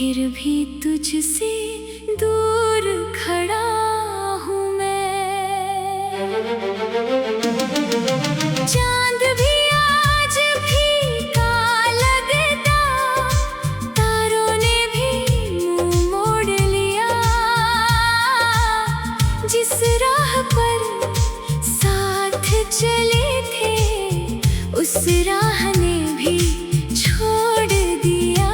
फिर भी तुझसे दूर खड़ा हूँ मैं। चांद भी आज फीका लगता, तारों ने भी मुंह मोड़ लिया। जिस राह पर साथ चले थे, उस राह ने भी छोड़ दिया।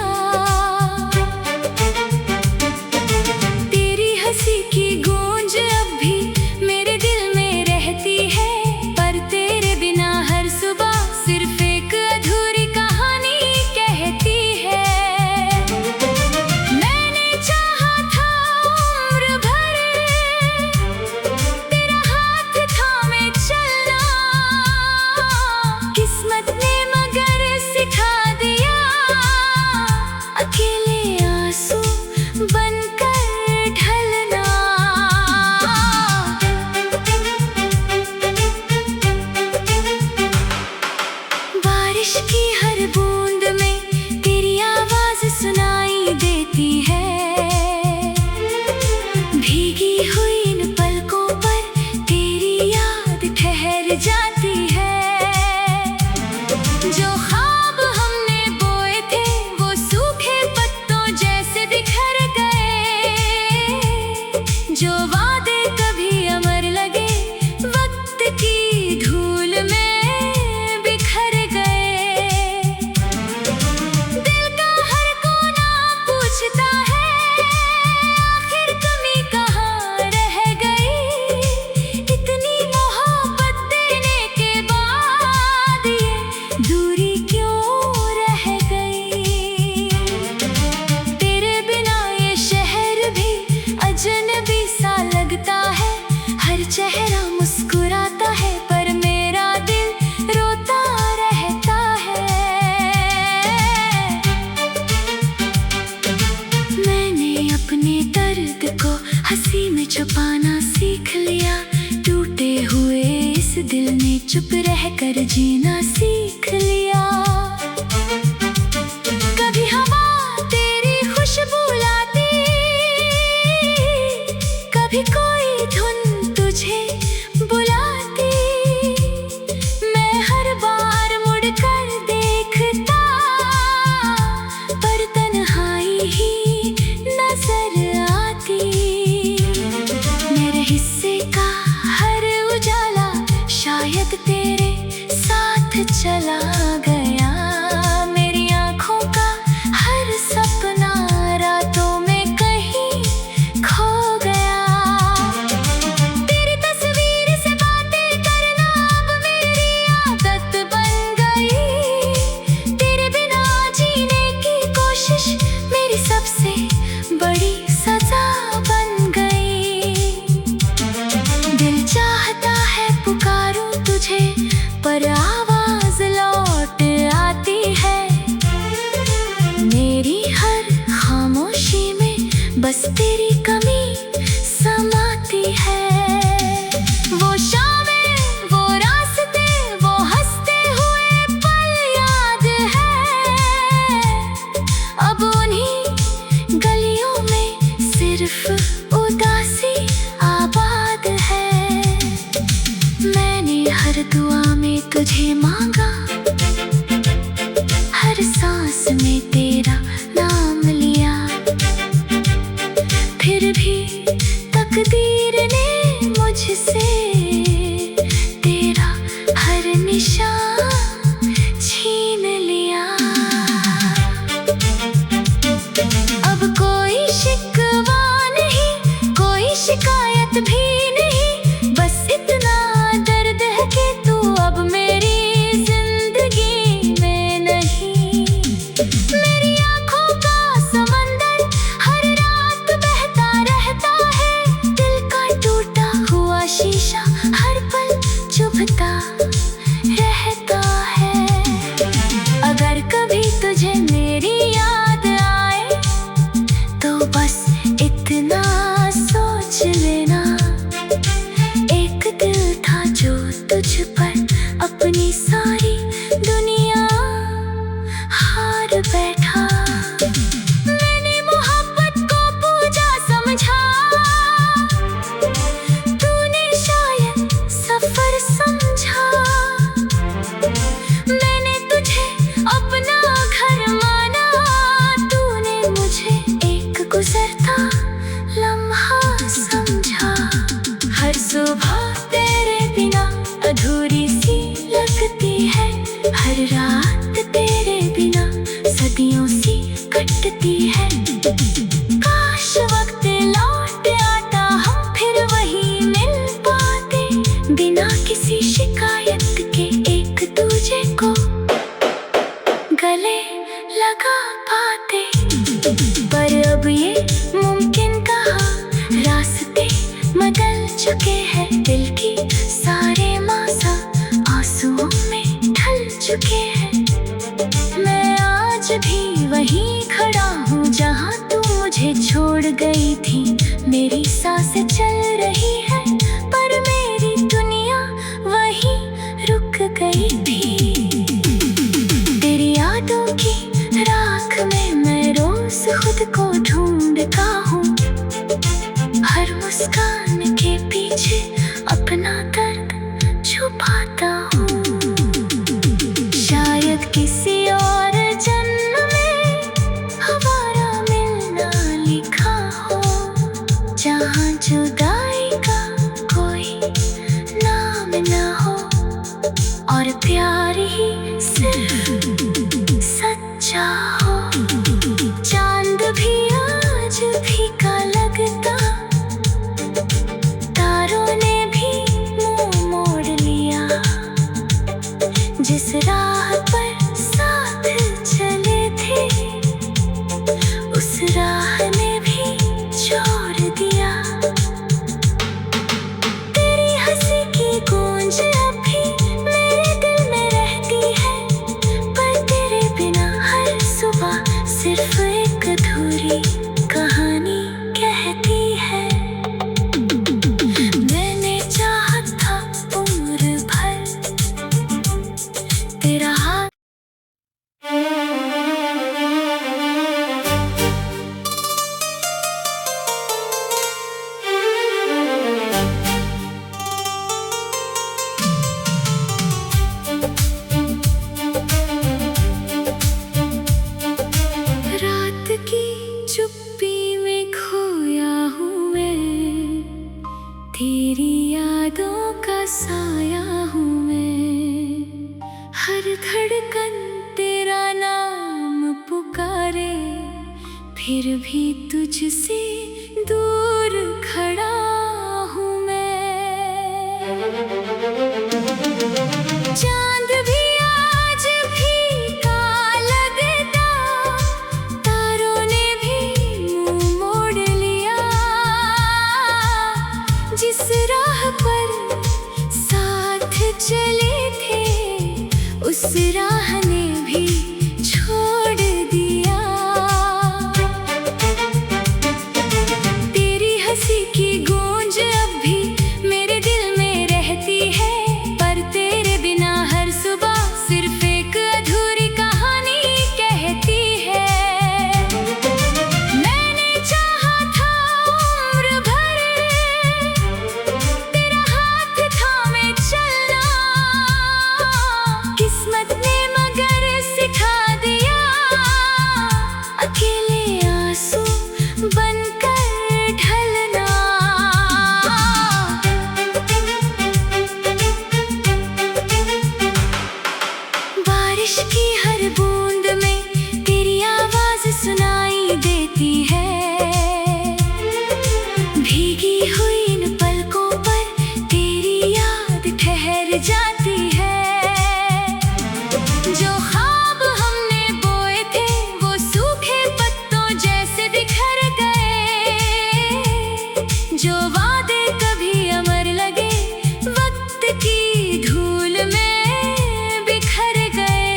तेरी हंसी की गूंज अब भी मेरे दिल में रहती है, पर तेरे बिना हर सुबह सिर्फ एक अधूरी कहानी कहती है। मैंने चाहा था उम्र भर तेरा हाथ थामे चलना, किस्मत ने मगर सिखा दिया अकेले आंसू बनकर ढलना। बारिश की हर बूंद में तेरी आवाज सुनाई देती है। भीगी हुई इन पलकों पर तेरी याद ठहर जाती है। जो ख्वाब हमने बोए थे वो सूखे पत्तों जैसे बिखर गए। जो वादे कभी अमर लगे वक्त की धूल में बिखर गए। दिल का हर कोना पूछता है आखिर कमी कहाँ रह गई। इतनी मोहब्बत देने के बाद ये दूरी क्यों रह गई। तेरे बिना ये शहर भी अजनबी सा लगता है। हर चेहरा मुस्कुराता है पर मेरा दिल रोता रहता है। मैंने अपने दर्द को हंसी में छुपाना सीख लिया। टूटे हुए इस दिल ने चुप रहकर जीना सीख लिया। कभी हवा तेरी खुशबू लाती, कभी कोई धुन तुझे बुलाती। मैं हर बार मुड़कर देखता, पर तन्हाई ही नजर आती। मेरे हिस्से का हर उजाला शायद तेरे साथ चला गया। मेरी आंखों का हर सपना रातों में कहीं खो गया। तेरी तस्वीर से बातें करना अब मेरी आदत बन गई। तेरे बिना जीने की कोशिश मेरी सबसे बड़ी सजा बन गई। दिल चाहता है पुकारूं तुझे पर आवाज लौट आती सदियों सी कटती है। काश वक्त लौट आता, हम फिर वही मिल पाते, बिना किसी शिकायत के एक दूजे को गले लगा पाते। पर अब ये मुमकिन कहाँ, रास्ते बदल चुके हैं, दिल की सारे मासा आंसुओं में ढल चुके हैं। मैं आज भी वहीं खड़ा हूँ जहाँ तू मुझे छोड़ गई थी। मेरी सांसें चल रही है पर मेरी दुनिया वहीं रुक गई थी। तेरी यादों की राख में मैं रोज खुद को ढूंढता हूँ, हर मुस्कान के पीछे अपना दर्द छुपाता हूँ। शायद किसी और जन्म में हमारा मिलना लिखा हो, जहाँ जुदाई का कोई नाम न हो और प्यार ही सिर्फ सच्चा हो। चांद भी आज फीका लगता, तारों ने भी मुंह मोड़ लिया, जिस राह पर साथ चले थे उस राह ने भी छोड़ दिया। तेरी हंसी की गूंज अब भी मेरे दिल में रहती है, पर तेरे बिना हर सुबह सिर्फ एक अधूरी कहानी कहती है। मैंने चाहा था उम्र भर तेरा हाथ। रात की चुप्पी में खोया हूँ मैं, तेरी यादों का साया हूँ मैं। हर धड़कन तेरा नाम पुकारे, फिर भी तुझसे दूर खड़ा हूँ मैं। चांद भी आज फीका लगता, तारों ने भी मुंह मोड़ लिया, जिस राह पर साथ चले थे उस राह ने भी छोड़ दिया। तेरी हंसी की गूंज अब भी मेरे दिल में रहती है, पर तेरे बिना हर सुबह सिर्फ एक अधूरी कहानी कहती है। मैंने चाहा था उम्र भर तेरा हाथ थामे चलना, किस्मत ने मगर सिखा दिया अकेले आंसू बनकर ढलना। बारिश की हर बूंद में तेरी आवाज सुनाई देती है, भीगी हुई इन पलकों पर तेरी याद ठहर जाती है। जो ख्वाब हमने बोए थे वो सूखे पत्तों जैसे बिखर गए, जो वादे कभी अमर लगे वक्त की धूल में बिखर गए।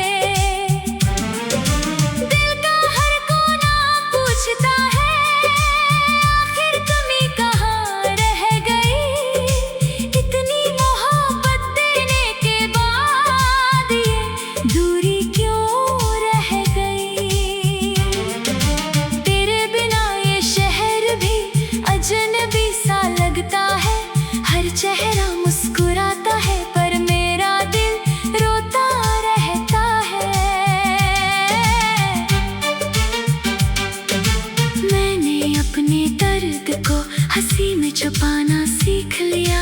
दिल का हर कोना पूछता है आखिर कमी कहाँ रह गई, इतनी मोहब्बत देने के बाद ये दूरी क्यों रह गई। तेरे बिना ये शहर भी अजनबी सा लगता है, हर चेहरा मुस्कुराता है पर मेरा दिल रोता रहता है। मैंने अपने दर्द को हंसी में छुपाना सीख लिया,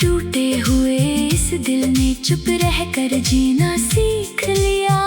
टूटे हुए इस दिल ने चुप रहकर जीना सीख लिया।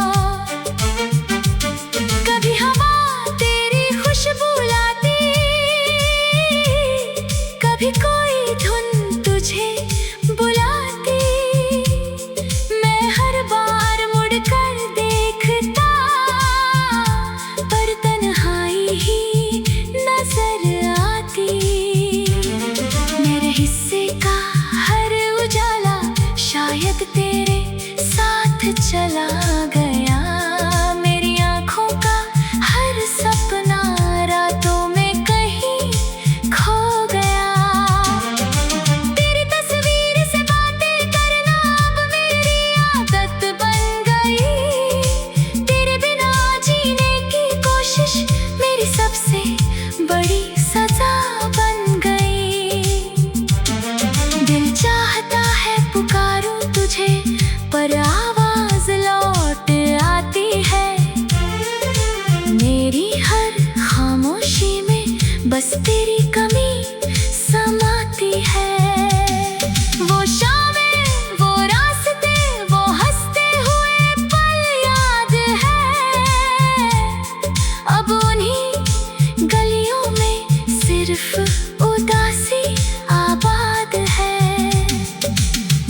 बस तेरी कमी समाती है। वो शामें, वो रास्ते, वो हंसते हुए पल याद है। अब उन्हीं गलियों में सिर्फ उदासी आबाद है।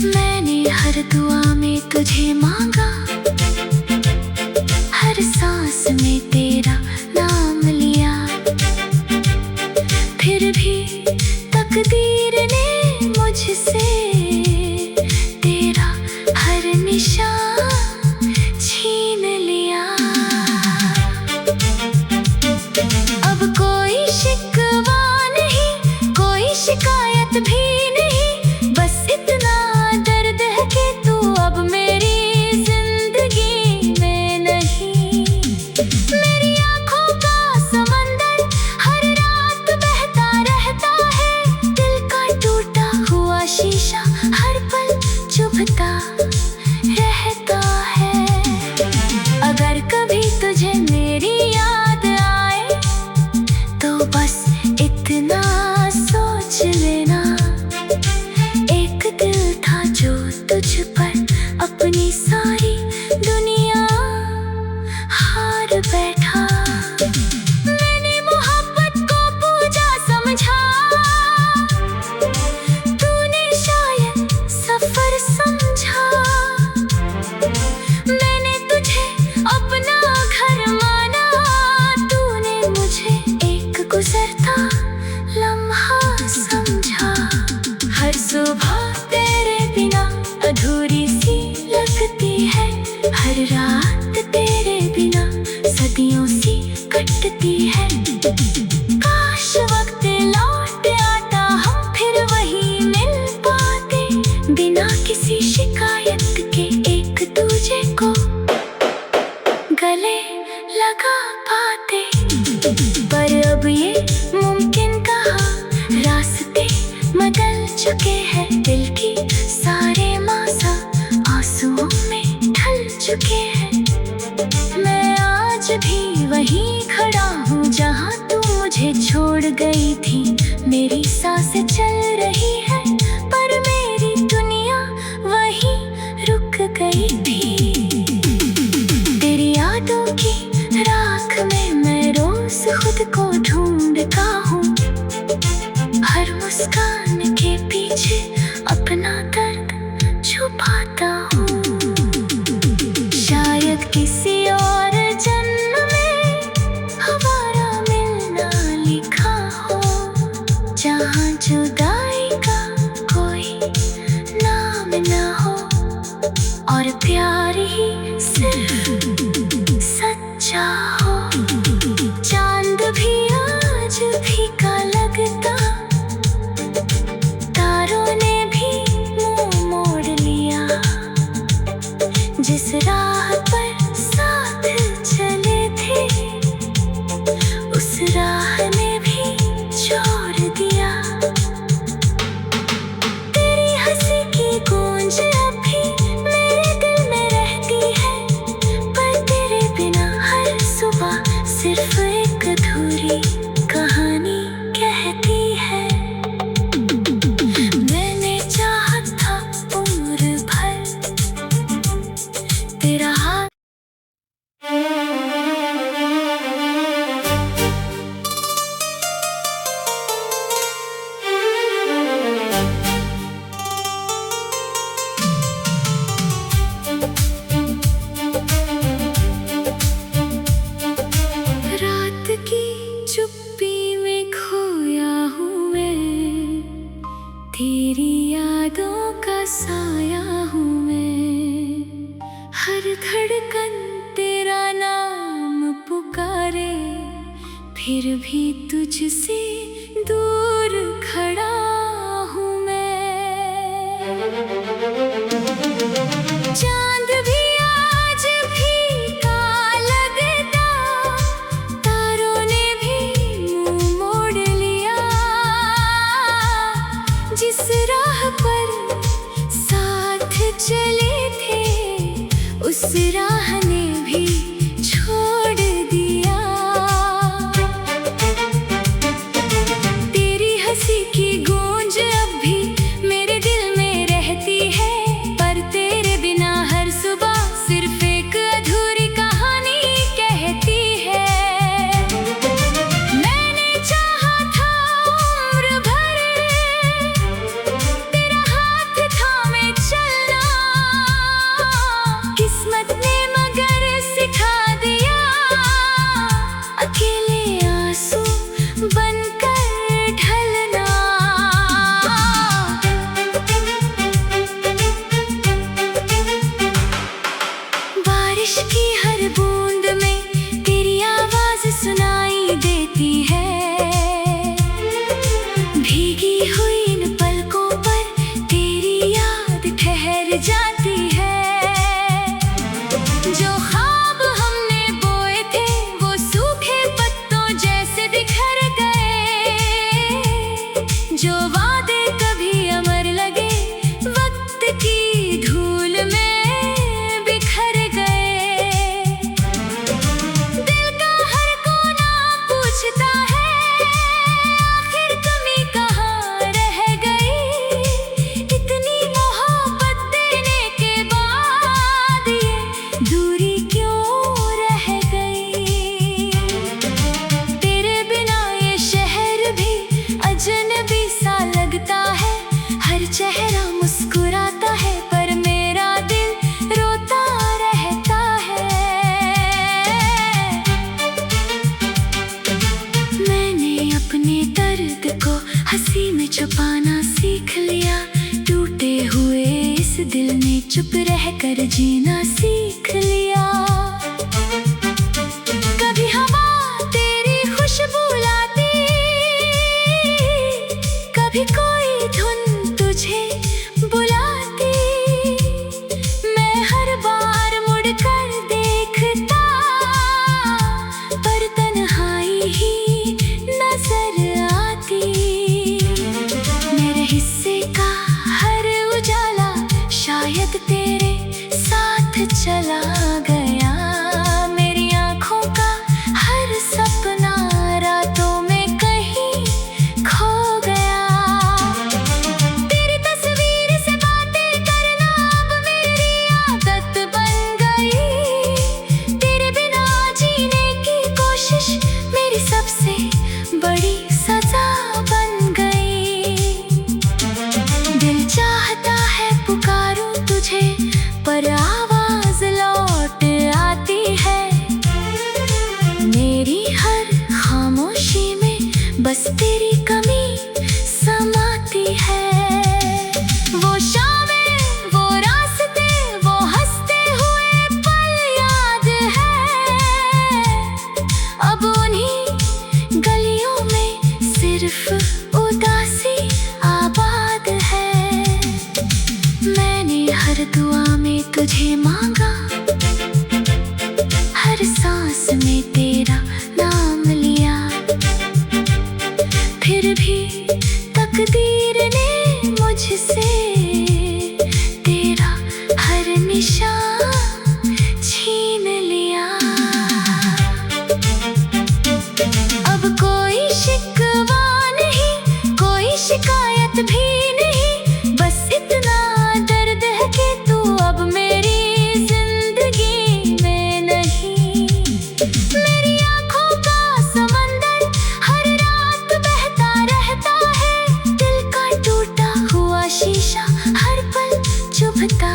मैंने हर दुआ में तुझे मांगा, हर सांस में तेरा नाम लिया, फिर भी तकदीर ने मुझसे तेरा हर निशान छीन लिया। अब कोई शिकवा नहीं, कोई शिकायत भी नहीं, बस इतना दर्द है कि तू अब मेरी जिंदगी में नहीं। मेरी आंखों का समंदर हर रात बहता रहता है, दिल का टूटा हुआ शीशा हर पल चुभता रहता है। अगर कभी तुझे मेरी याद आए तो बस इतना सोच लेना, एक दिल था जो तुझ पर अपनी सारी दुनिया हार बैठा। मैंने मोहब्बत को पूजा समझा, तूने शायद सफर समझा। मैंने तुझे अपना घर माना, तूने मुझे एक गुजरता लम्हा समझा। हर सुबह तेरे बिना अधूरी सी लगती है, हर रात तेरे बिना सदियों सी कटती है। काश वक्त लौट आता, हम फिर वही मिल पाते, बिना किसी शिकायत के एक दूजे को गले लगा पाते। पर अब ये मुमकिन कहा, रास्ते बदल चुके हैं, दिल की सारे मासा आंसुओं में ढल चुके हैं। मैं आज भी वहीं खड़ा हूँ जहाँ तू मुझे छोड़ गई थी। मेरी सांसें चल रही है पर मेरी दुनिया वहीं रुक गई थी। तेरी यादों की राख में मैं रोज खुद को ढूंढता हूँ, हर मुस्कान के पीछे अपना दर्द छुपाता हूँ। शायद किसी और जन्म में हमारा मिलना लिखा हो, जहाँ जुदाई का कोई नाम न हो और प्यार ही सिर्फ सच्चा हो। चांद भी आज फीका लगता, तारों ने भी मुंह मोड़ लिया। जिस राह पर साथ चले थे, उस राह ने भी छोड़ दिया। तेरी हंसी की गूंज अब भी मेरे दिल में रहती है, पर तेरे बिना हर सुबह सिर्फ एक अधूरी कहानी कहती है। मैंने चाहा था उम्र भर तेरा हाथ। रात की चुप्पी में खोया हूँ मैं, तेरी यादों का साया हूँ मैं। हर धड़कन तेरा नाम पुकारे, फिर भी तुझसे दूर खड़ा हूँ मैं। चांद भी आज फीका लगता, तारों ने भी मुंह मोड़ लिया। जिस राह पर साथ चले थे, उस राह ने भी छोड़ दिया। चुप रह कर जीना सीख लिया। कभी हवा तेरी खुशबू लाती, कभी कोई धुन तुझे बुलाती। मैं हर बार मुड़कर देखता, पर तन्हाई ही नजर आती। मेरे हिस्से का हर उजाला शायद तेरे साथ चला गया। मेरी आँखों का हर सपना रातों में कहीं खो गया। तेरी तस्वीर से बातें करना अब मेरी आदत बन गई। तेरे बिना जीने की कोशिश मेरी सबसे बड़ी सजा बन गई। दिल चाहता है पुकारूं तुझे, पर आवाज लौट आती है। मेरी हर खामोशी में बस तेरी कमी समाती है। वो शामें, वो रास्ते, वो हंसते हुए पल याद है। अब उन्हीं गलियों में सिर्फ उदासी आबाद है। मैंने हर दुआ में तुझे मांगा, हर सांस में तेरा नाम लिया। फिर भी तकदीर ने मुझसे तेरा हर निशान छीन लिया। अब कोई शिकवा नहीं, कोई शिकायत भी नहीं, बस इतना दर्द है कि तू अब मेरी जिंदगी में नहीं। मेरी आँखों का समंदर हर रात बहता रहता है। दिल का टूटा हुआ शीशा हर पल चुभता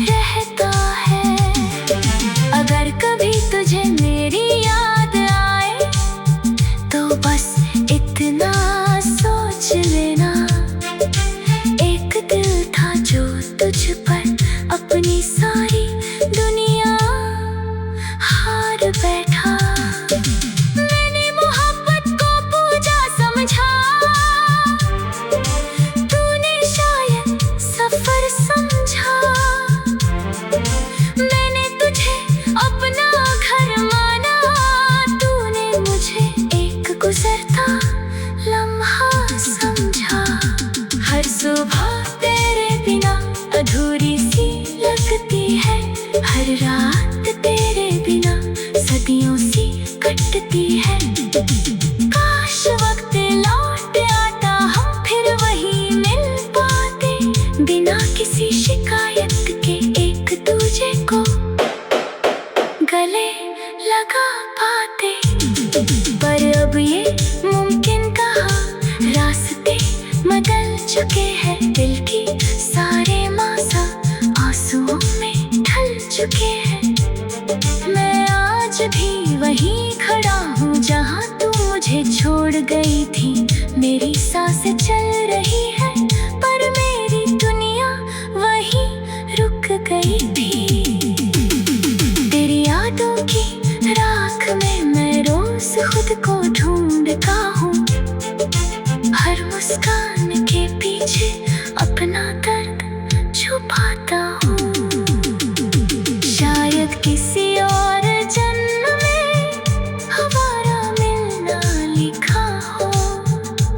रहता है। अगर कभी तुझे मेरी याद आए तो बस इतना सोच लेना, एक दिल था जो तुझ पर अपनी सारी दुनिया हार बैठा। मैंने मोहब्बत को पूजा समझा, तूने शायद सफर समझा। मैंने तुझे अपना घर माना, तूने मुझे एक गुजरता लम्हा समझा। हर सुबह तेरे बिना अधूरी सी लगती है, हर रात तेरे बिना सदियों सी कटती है। काश वक्त लौट आता, हम फिर वहीं मिल पाते, बिना किसी शिकायत के एक दूजे को गले लगा पाते। पर अब ये मुमकिन कहा, रास्ते बदल चुके हैं। दिल की सारे मासा आंसुओं में ढल चुके हैं। मैं आज भी वहीं खड़ा हूँ जहाँ तू मुझे छोड़ गई थी। मेरी सांसें चल रही है, पर मेरी दुनिया वहीं रुक गई थी। तेरी यादों की राख में मैं रोज खुद को ढूंढता हूँ। हर मुस्कान के पीछे अपना दर्द छुपाता हूँ। शायद किसी और जन्म में हमारा मिलना लिखा हो,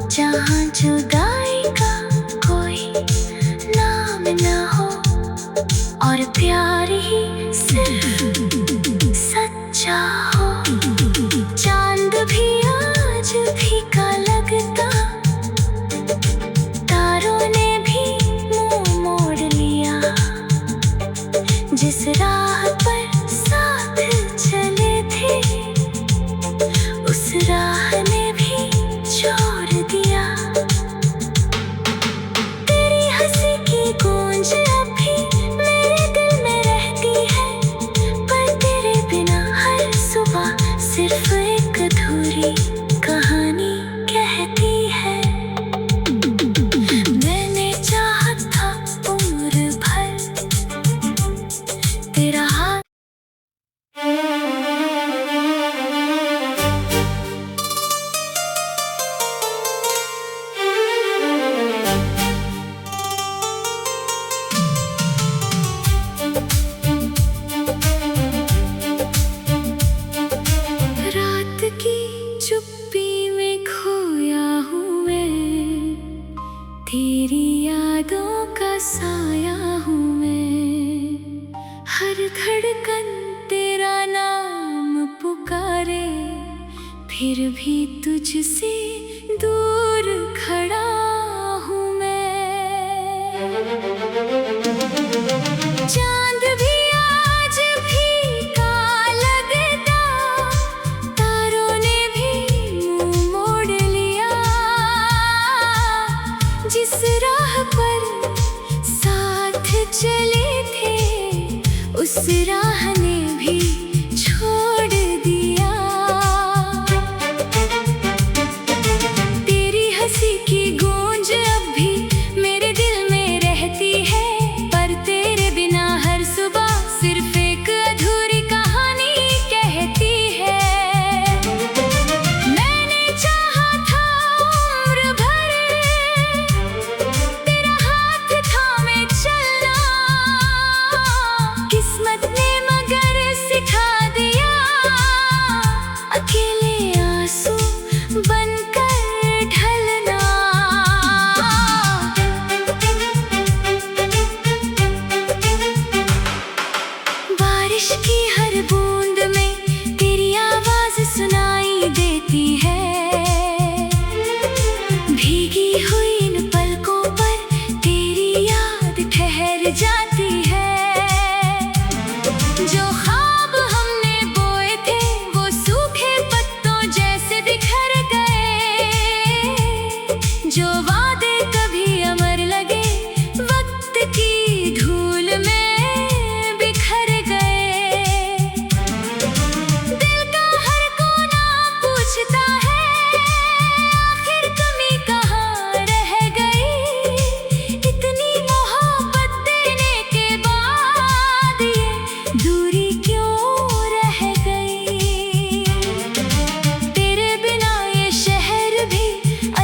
जहाँ जुदाई का कोई नाम न हो और प्यार ही सिर्फ सच्चा हो। चांद भी आज फीका लगता, तारों ने फिर भी तुझसे दूर खड़ा हूँ मैं। चांद भी आज फीका लगता, तारों ने भी मुंह मोड़ लिया। जिस राह पर साथ चले थे, उस राह ने भी छोड़ दिया। तेरी हंसी की गूंज अब भी मेरे दिल में रहती है, पर तेरे बिना हर सुबह सिर्फ एक अधूरी कहानी कहती है। मैंने चाहा था उम्र भर तेरा हाथ थामे चलना, किस्मत ने मगर सिखा दिया अकेले आंसू बनकर ढलना। बारिश की हर बूंद में तेरी आवाज सुनाई देती है। भीगी हुई इन पलकों पर तेरी याद ठहर जाती है। जो ख्वाब हमने बोए थे वो सूखे पत्तों जैसे बिखर गए। जो वादे कभी अमर लगे वक्त की धूल में बिखर गए। दिल का हर कोना पूछता है आखिर कमी कहाँ रह गई। इतनी मोहब्बत देने के बाद ये दूरी क्यों रह गई। तेरे बिना ये शहर भी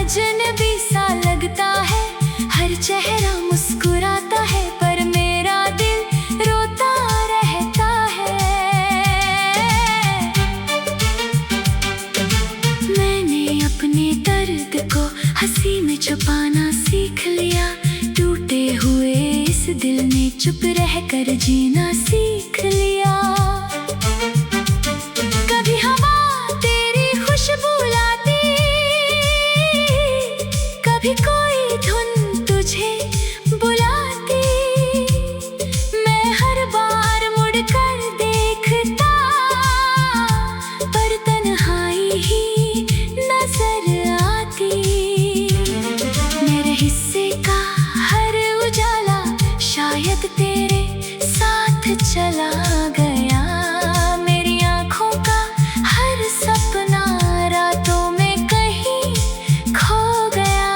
अजनबी सा लगता है। हर चेहरा मुस्कुराता है पर मेरा दिल रोता रहता है। मैंने अपने दर्द को हंसी में छुपाना सीख लिया। टूटे हुए इस दिल ने चुप रहकर जीना सीख लिया। कभी हवा तेरी खुशबू लाती, कभी कोई धुन तुझे बुलाती। मैं हर बार मुड़कर देखता, पर तन्हाई ही नजर आती। मेरे हिस्से का हर उजाला शायद तेरे साथ चला गया। मेरी आँखों का हर सपना रातों में कहीं खो गया।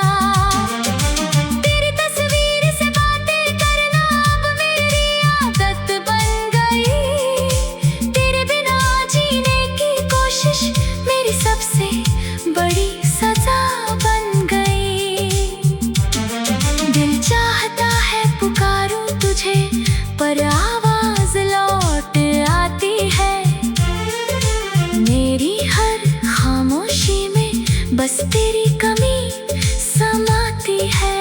तेरी तस्वीर से बातें करना अब मेरी आदत बन गई। तेरे बिना जीने की कोशिश मेरी सबसे बड़ी सजा बन गई। दिल चाहता है पुकारूं तुझे, पर आवाज लौट आती है। मेरी हर खामोशी में बस तेरी कमी समाती है।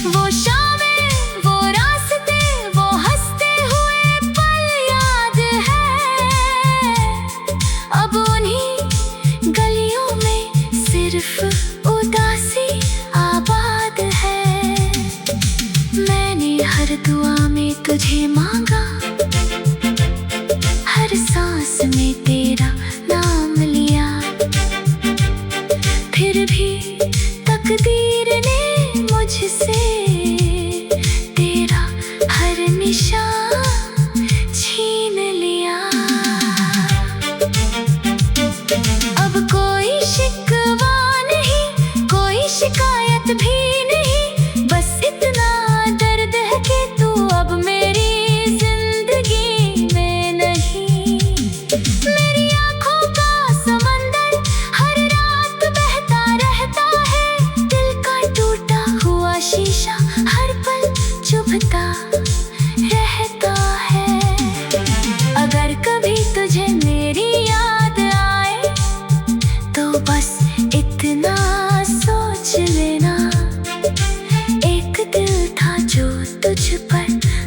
वो शामें, वो रास्ते, वो हंसते हुए पल याद है। अब उन्हीं गलियों में सिर्फ उदासी आबाद है। मैंने हर दुआ में तुझे मांगा, हर सांस में तेरा नाम लिया। फिर भी तकदीर ने मुझसे तेरा हर निशान छीन लिया। अब कोई शिकवा नहीं, कोई शिकायत भी नहीं, बस इतना दर्द है कि तू अब मेरी जिंदगी में नहीं। मेरी आँखों का समंदर हर रात बहता रहता है। दिल का टूटा हुआ शीशा हर पल चुभता रहता है। अगर कभी तुझे मेरी याद आए तो बस इतना सोच लेना, एक दिल था जो तुझ पर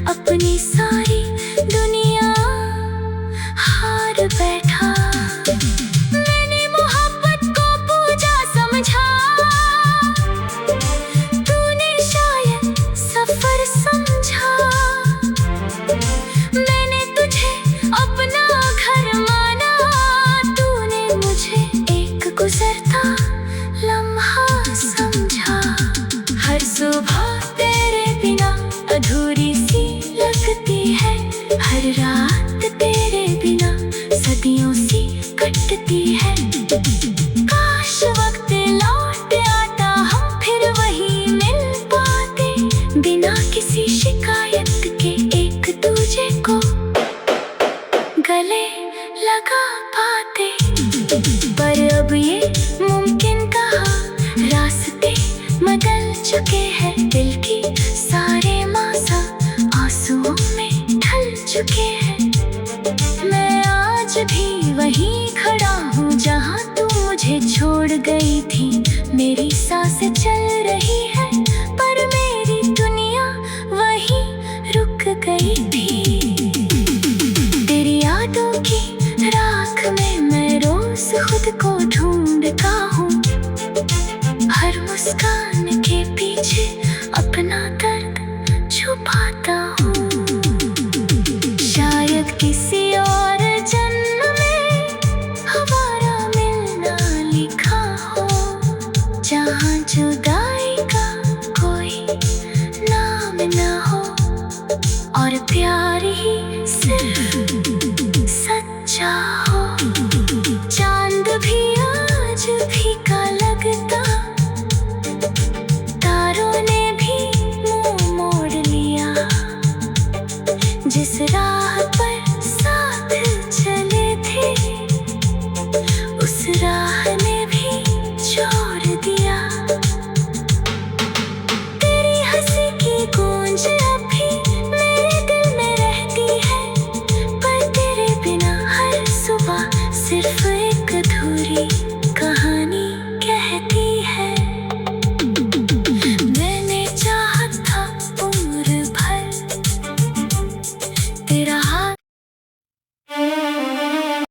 अपनी सारी दुनिया हार बैठा। मैंने सदियों सी कटती है। काश वक्त लौट आता, हम फिर वही मिल पाते, बिना किसी शिकायत के एक दूजे को गले लगा पाते। पर अब ये मुमकिन कहाँ, रास्ते बदल चुके हैं, दिल की सारे मासा आंसुओं में ढल चुके हैं। मैं आज भी वहीं खड़ा हूँ जहाँ तू मुझे छोड़ गई थी। मेरी सांसें चल रही है पर मेरी दुनिया वहीं रुक गई थी। तेरी यादों की राख में मैं रोज खुद को ढूंढता हूँ, हर मुस्कान के पीछे अपना दर्द छुपाता हूँ। शायद किसी और जन्म में हमारा मिलना लिखा हो, जहाँ जुदाई का कोई नाम ना हो और प्यार ही